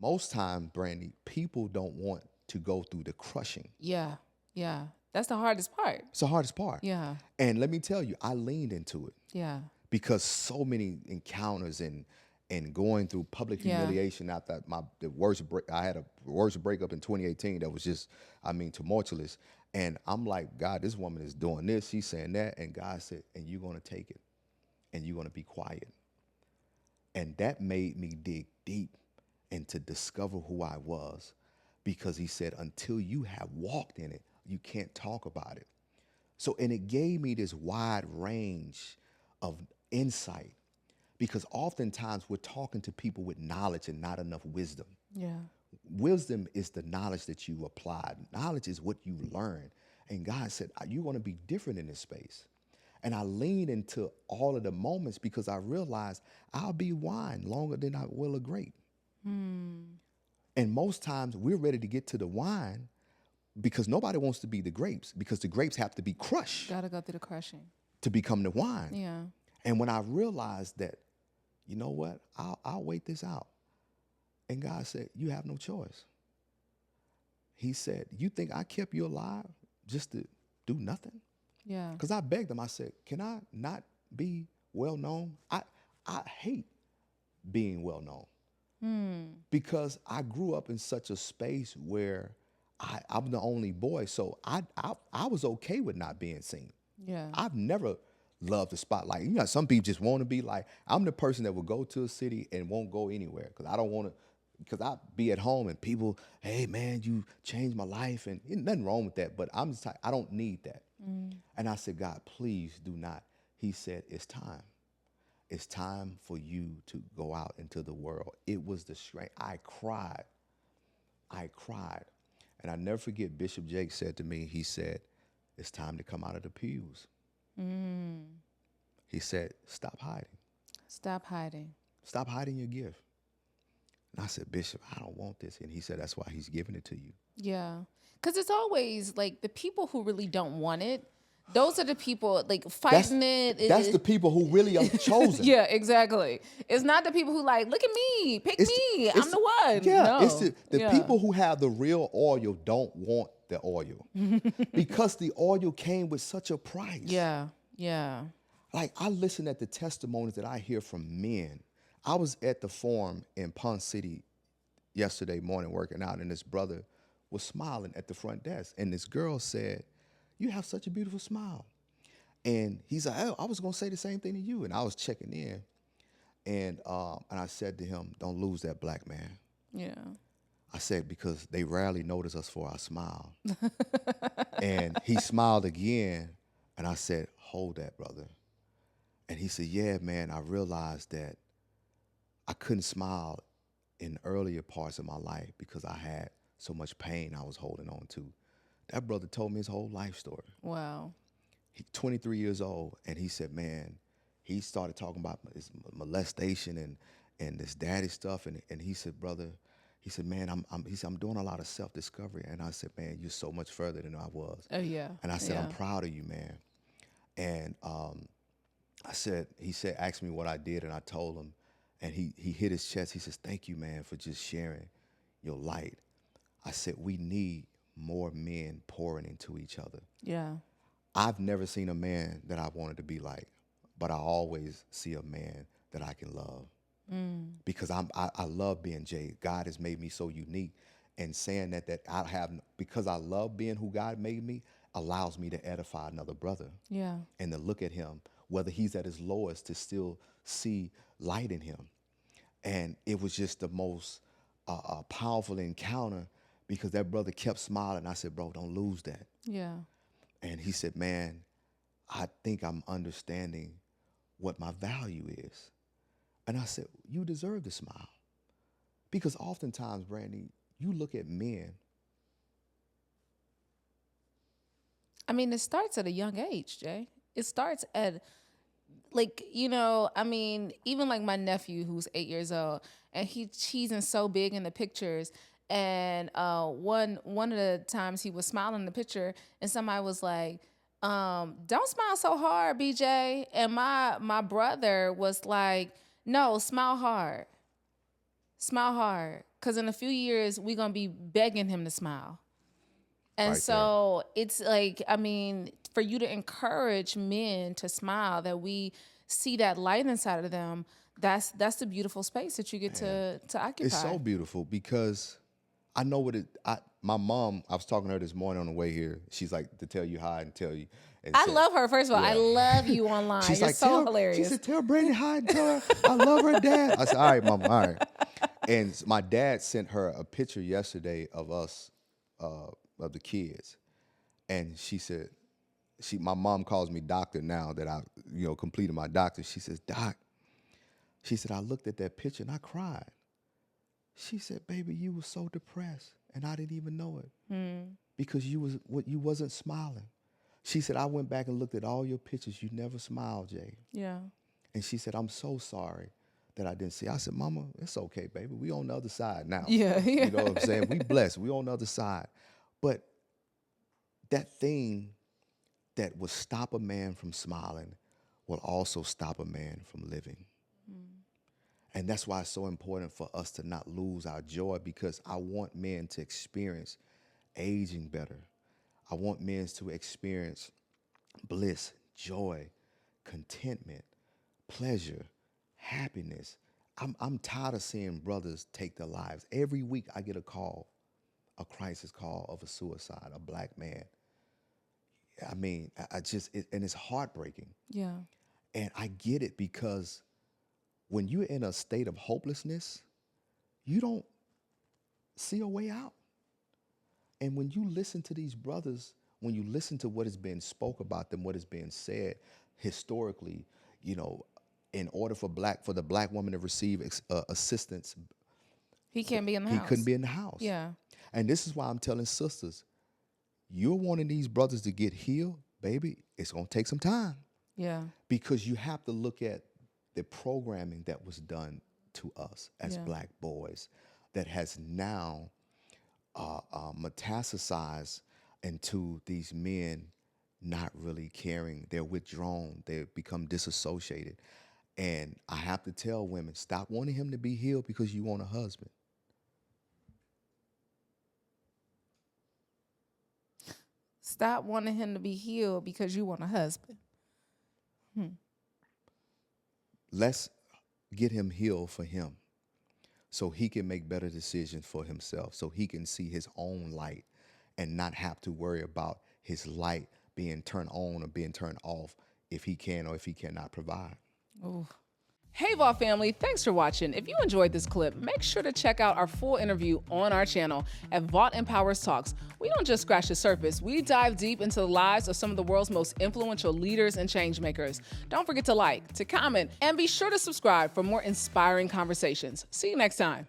Most time, Brandy, people don't want to go through the crushing. Yeah. Yeah. That's the hardest part. It's the hardest part. Yeah. And let me tell you, I leaned into it Yeah. because so many encounters and going through public Yeah. humiliation after the worst break. I had a worst breakup in 2018 that was just, I mean, tumultuous. And I'm like, God, this woman is doing this, she's saying that, and God said, and you're gonna take it, and you're gonna be quiet. And that made me dig deep and to discover who I was, because He said, until you have walked in it, you can't talk about it. So, and it gave me this wide range of insight, because oftentimes we're talking to people with knowledge and not enough wisdom. Yeah. Wisdom is the knowledge that you apply. Knowledge is what you learn. And God said, you're going to be different in this space. And I leaned into all of the moments because I realized I'll be wine longer than I will a grape. And most times we're ready to get to the wine because nobody wants to be the grapes, because the grapes have to be crushed Gotta go through the crushing. to become the wine. Yeah. And when I realized that, you know what, I'll wait this out. And God said, you have no choice. He said, you think I kept you alive just to do nothing? Yeah. Because I begged him, I said, can I not be well known? I hate being well known because I grew up in such a space where I'm the only boy. So I was okay with not being seen. Yeah. I've never loved the spotlight. You know, some people just want to be like, I'm the person that will go to a city and won't go anywhere because I don't want to, because I be at home and people, hey man, you changed my life, and nothing wrong with that, but I'm just like, I don't need that. And I said, God, please do not. He said, it's time. It's time for you to go out into the world. It was the strength. I cried. And I never forget, Bishop Jake said to me, he said, it's time to come out of the pews. He said, stop hiding. Stop hiding. Stop hiding your gift. And I said, Bishop, I don't want this. And he said, that's why he's giving it to you. Yeah. Because it's always like the people who really don't want it, those are the people like fighting That's the people who really are chosen. Yeah, exactly. It's not the people who like, look at me, pick me, I'm the one. Yeah, No. it's the Yeah. people who have the real oil don't want the oil because the oil came with such a price. Yeah, yeah. Like, I listen at the testimonies that I hear from men. I was at the forum in Ponce City yesterday morning working out, and this brother was smiling at the front desk, and this girl said, you have such a beautiful smile. And he's like, oh, I was going to say the same thing to you. And I was checking in, and I said to him, don't lose that black man. Yeah. I said, because they rarely notice us for our smile. And he smiled again, and I said, hold that, brother. And he said, yeah, man, I realized that I couldn't smile in earlier parts of my life because I had so much pain I was holding on to. That brother told me his whole life story. Wow. He's 23 years old, and he said, man, he started talking about his molestation and this daddy stuff, and he said, brother, he said, man, I'm doing a lot of self-discovery. And I said, man, you're so much further than I was. Oh, yeah. And I said, Yeah. I'm proud of you, man. And he said, ask me what I did, and I told him, and he hit his chest. He says, thank you, man, for just sharing your light. I said, we need more men pouring into each other. Yeah. I've never seen a man that I wanted to be like, but I always see a man that I can love. Because I love being Jay. God has made me so unique, and saying that I have, because I love being who God made me, allows me to edify another brother. Yeah. And to look at him, whether he's at his lowest, to still see light in him. And it was just the most powerful encounter, because that brother kept smiling. I said, bro, don't lose that. Yeah. And he said, man, I think I'm understanding what my value is. And I said, you deserve to smile. Because oftentimes, Brandi, you look at men. I mean, it starts at a young age, Jay. It starts at, like, you know, I mean, even like my nephew who's 8 years old, and he's in so big in the pictures. And one of the times he was smiling in the picture, and somebody was like, don't smile so hard, BJ. And my brother was like, no, smile hard. Smile hard. Because in a few years, we're going to be begging him to smile. And Right so it's like, I mean, for you to encourage men to smile, that we see that light inside of them, that's the beautiful space that you get to occupy. It's so beautiful because I know what my mom, I was talking to her this morning on the way here. She's like, to tell you hi and tell you. And I said, love her. First of all, I yeah. love you online. She's You're like, so hilarious. She said, tell Brandi hi and tell her I love her dad. I said, all right, mama, all right. And my dad sent her a picture yesterday of us, of the kids. And she said, my mom calls me doctor now that I, completed my doctor. She says, Doc, she said, I looked at that picture and I cried. She said, baby, you were so depressed and I didn't even know it because you wasn't smiling. She said, I went back and looked at all your pictures. You never smiled, Jay. Yeah. And she said, I'm so sorry that I didn't see. I said, Mama, it's okay, baby. We on the other side now. Yeah. You know what I'm saying? We blessed. We on the other side. But that thing that will stop a man from smiling will also stop a man from living. And that's why it's so important for us to not lose our joy, because I want men to experience aging better. I want men to experience bliss, joy, contentment, pleasure, happiness. I'm tired of seeing brothers take their lives. Every week I get a call, a crisis call of a suicide, a black man. I mean, and it's heartbreaking. Yeah. And I get it, because when you're in a state of hopelessness, you don't see a way out. And when you listen to these brothers, when you listen to what has been spoke about them, what has been said historically, in order for the black woman to receive assistance, he can't be in the house. He couldn't be in the house. Yeah. And this is why I'm telling sisters, you're wanting these brothers to get healed, baby, it's going to take some time. Yeah. Because you have to look at the programming that was done to us as black boys that has now metastasized into these men not really caring. They're withdrawn. They become disassociated. And I have to tell women, stop wanting him to be healed because you want a husband. Stop wanting him to be healed because you want a husband. Let's get him healed for him so he can make better decisions for himself, so he can see his own light and not have to worry about his light being turned on or being turned off if he can or if he cannot provide. Ooh. Hey, Vault family, thanks for watching. If you enjoyed this clip, make sure to check out our full interview on our channel at Vault Empowers Talks. We don't just scratch the surface. We dive deep into the lives of some of the world's most influential leaders and change makers. Don't forget to like, to comment, and be sure to subscribe for more inspiring conversations. See you next time.